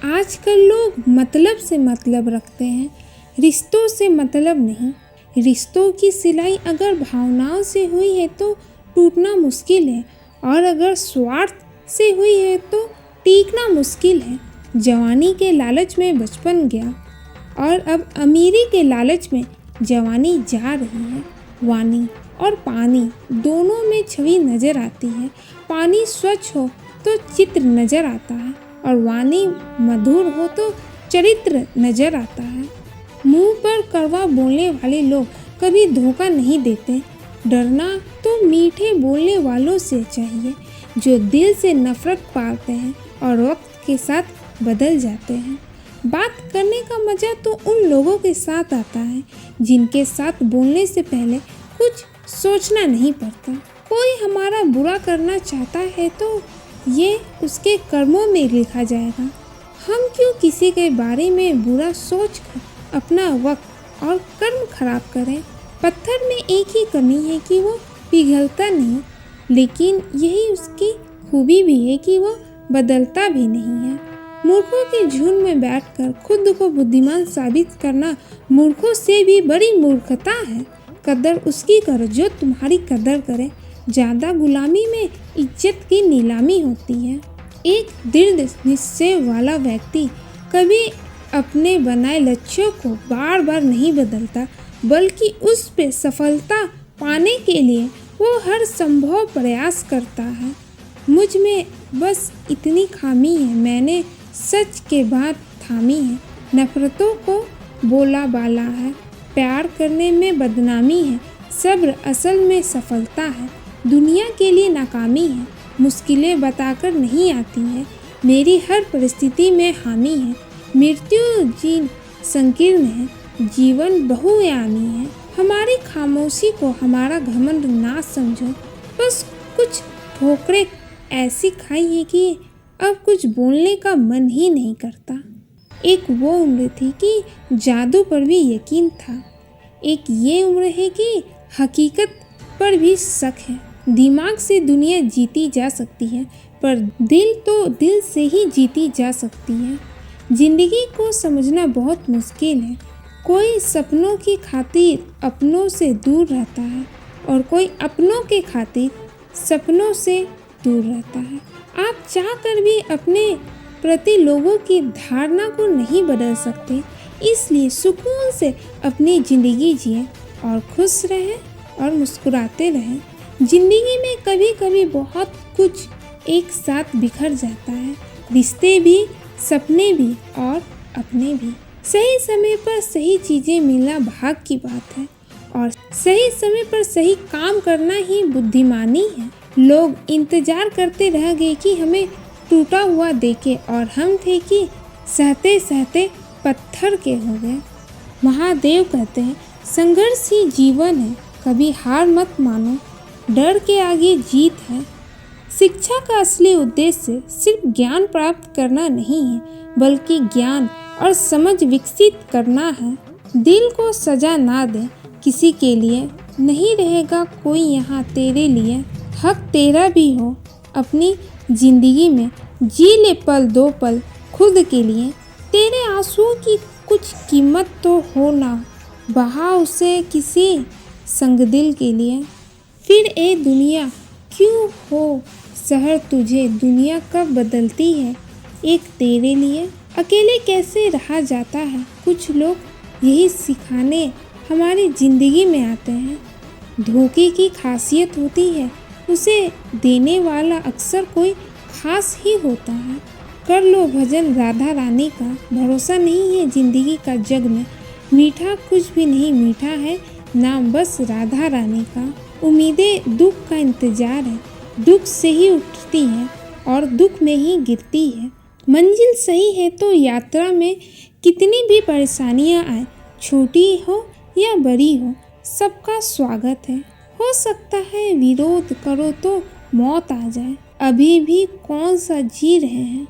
आजकल लोग मतलब से मतलब रखते हैं, रिश्तों से मतलब नहीं। रिश्तों की सिलाई अगर भावनाओं से हुई है तो टूटना मुश्किल है, और अगर स्वार्थ से हुई है तो टीकना मुश्किल है। जवानी के लालच में बचपन गया और अब अमीरी के लालच में जवानी जा रही है। वानी और पानी दोनों में छवि नजर आती है। पानी स्वच्छ हो तो चित्र नजर आता है, और वाणी मधुर हो तो चरित्र नजर आता है। मुंह पर कड़वा बोलने वाले लोग कभी धोखा नहीं देते। डरना तो मीठे बोलने वालों से चाहिए, जो दिल से नफरत पालते हैं और वक्त के साथ बदल जाते हैं। बात करने का मजा तो उन लोगों के साथ आता है जिनके साथ बोलने से पहले कुछ सोचना नहीं पड़ता। कोई हमारा बुरा करना चाहता है तो ये उसके कर्मों में लिखा जाएगा। हम क्यों किसी के बारे में बुरा सोचकर अपना वक्त और कर्म खराब करें। पत्थर में एक ही कमी है कि वो पिघलता नहीं, लेकिन यही उसकी खूबी भी है कि वो बदलता भी नहीं है। मूर्खों के झुंड में बैठकर खुद को बुद्धिमान साबित करना मूर्खों से भी बड़ी मूर्खता है। कदर उसकी करो जो तुम्हारी कदर करे। ज्यादा गुलामी में इज्जत की नीलामी होती है। एक दृढ़ निश्चय वाला व्यक्ति कभी अपने बनाए लक्ष्यों को बार बार नहीं बदलता, बल्कि उस पे सफलता पाने के लिए वो हर संभव प्रयास करता है। मुझ में बस इतनी खामी है, मैंने सच के बाद थामी है। नफरतों को बोला बाला है, प्यार करने में बदनामी है। सब्र असल में सफलता है, दुनिया के लिए नाकामी है। मुश्किलें बताकर नहीं आती है, मेरी हर परिस्थिति में हामी है। मृत्यु जीन संकीर्ण है, जीवन बहुआयामी है। हमारी खामोशी को हमारा घमंड ना समझो, बस कुछ ठोकरें ऐसी खाई है कि अब कुछ बोलने का मन ही नहीं करता। एक वो उम्र थी कि जादू पर भी यकीन था, एक ये उम्र है कि हकीकत पर भी शक है। दिमाग से दुनिया जीती जा सकती है, पर दिल तो दिल से ही जीती जा सकती है। जिंदगी को समझना बहुत मुश्किल है। कोई सपनों की खातिर अपनों से दूर रहता है, और कोई अपनों के खातिर सपनों से दूर रहता है। आप चाहकर भी अपने प्रति लोगों की धारणा को नहीं बदल सकते, इसलिए सुकून से अपनी जिंदगी जिए और खुश रहें और मुस्कुराते रहें। जिंदगी में कभी कभी बहुत कुछ एक साथ बिखर जाता है, रिश्ते भी, सपने भी और अपने भी। सही समय पर सही चीजें मिलना भाग्य की बात है, और सही समय पर सही काम करना ही बुद्धिमानी है। लोग इंतजार करते रह गए कि हमें टूटा हुआ देखे, और हम थे कि सहते सहते पत्थर के हो गए। महादेव कहते हैं, संघर्ष ही जीवन है, कभी हार मत मानो, डर के आगे जीत है। शिक्षा का असली उद्देश्य सिर्फ ज्ञान प्राप्त करना नहीं है, बल्कि ज्ञान और समझ विकसित करना है। दिल को सजा ना दे किसी के लिए, नहीं रहेगा कोई यहाँ तेरे लिए। हक तेरा भी हो अपनी जिंदगी में, जी ले पल दो पल खुद के लिए। तेरे आंसुओं की कुछ कीमत तो हो ना, बहा उसे किसी संग दिल के लिए। फिर ए दुनिया क्यों हो शहर तुझे, दुनिया कब बदलती है एक तेरे लिए। अकेले कैसे रहा जाता है, कुछ लोग यही सिखाने हमारी ज़िंदगी में आते हैं। धोखे की खासियत होती है, उसे देने वाला अक्सर कोई खास ही होता है। कर लो भजन राधा रानी का, भरोसा नहीं है ज़िंदगी का जग में। मीठा कुछ भी नहीं मीठा है, नाम बस राधा रानी का। उम्मीदें दुख का इंतजार है, दुख से ही उठती है और दुख में ही गिरती है। मंजिल सही है तो यात्रा में कितनी भी परेशानियां आए, छोटी हो या बड़ी हो, सबका स्वागत है। हो सकता है विरोध करो तो मौत आ जाए, अभी भी कौन सा जी रहे हैं।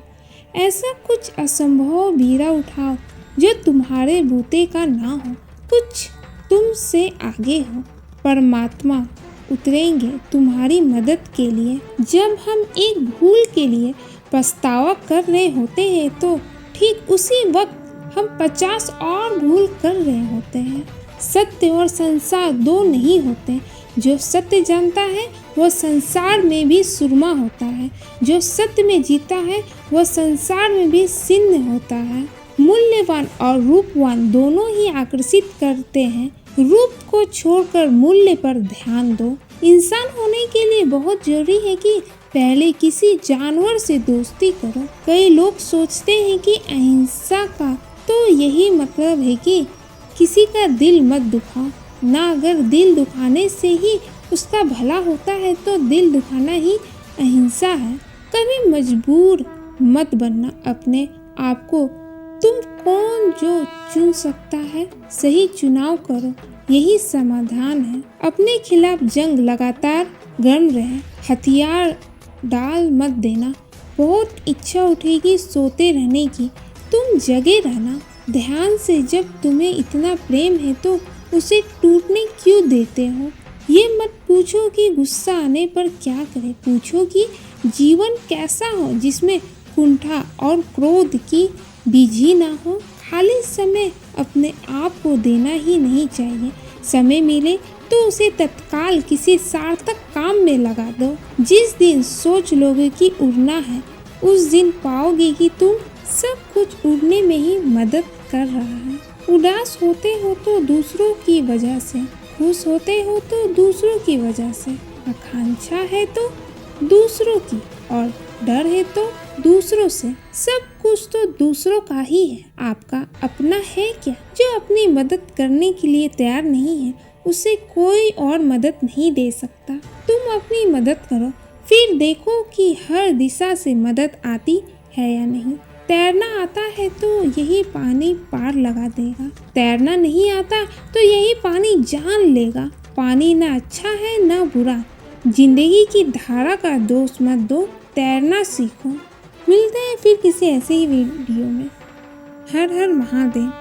ऐसा कुछ असंभव बीरा उठाओ जो तुम्हारे बूते का ना हो, कुछ तुमसे आगे हो। परमात्मा उतरेंगे तुम्हारी मदद के लिए। जब हम एक भूल के लिए पछतावा कर रहे होते हैं तो ठीक उसी वक्त हम 50 और भूल कर रहे होते हैं। सत्य और संसार दो नहीं होते। जो सत्य जानता है वह संसार में भी सुरमा होता है। जो सत्य में जीता है वह संसार में भी सिंध होता है। मूल्यवान और रूपवान दोनों ही आकर्षित करते हैं। रूप को छोड़कर मूल्य पर ध्यान दो। इंसान होने के लिए बहुत जरूरी है कि पहले किसी जानवर से दोस्ती करो। कई लोग सोचते हैं कि अहिंसा का तो यही मतलब है कि किसी का दिल मत दुखाओ ना। अगर दिल दुखाने से ही उसका भला होता है तो दिल दुखाना ही अहिंसा है। कभी मजबूर मत बनना अपने आप को। तुम कौन जो चुन सकता है। सही चुनाव करो, यही समाधान है। अपने खिलाफ जंग लगातार गर्म रहे। हथियार डाल मत देना। बहुत इच्छा उठेगी सोते रहने की, तुम जगे रहना ध्यान से। जब तुम्हें इतना प्रेम है तो उसे टूटने क्यों देते हो। ये मत पूछो कि गुस्सा आने पर क्या करें। पूछो कि जीवन कैसा हो जिसमें कुंठा और क्रोध की बीज ही ना हो। खाली समय अपने आप को देना ही नहीं चाहिए। समय मिले तो उसे तत्काल किसी सार्थक काम में लगा दो। जिस दिन सोच लोगे कि उड़ना है उस दिन पाओगे कि तुम सब कुछ उड़ने में ही मदद कर रहा है। उदास होते हो तो दूसरों की वजह से, खुश होते हो तो दूसरों की वजह से, आकांक्षा है तो दूसरों की और डर है तो दूसरों से। सब कुछ तो दूसरों का ही है, आपका अपना है क्या। जो अपनी मदद करने के लिए तैयार नहीं है उसे कोई और मदद नहीं दे सकता। तुम अपनी मदद करो, फिर देखो कि हर दिशा से मदद आती है या नहीं। तैरना आता है तो यही पानी पार लगा देगा। तैरना नहीं आता तो यही पानी जान लेगा। पानी ना अच्छा है ना बुरा। जिंदगी की धारा का दोष मत दो, तैरना सीखो। मिलते हैं फिर किसी ऐसे ही वीडियो में। हर हर महादेव।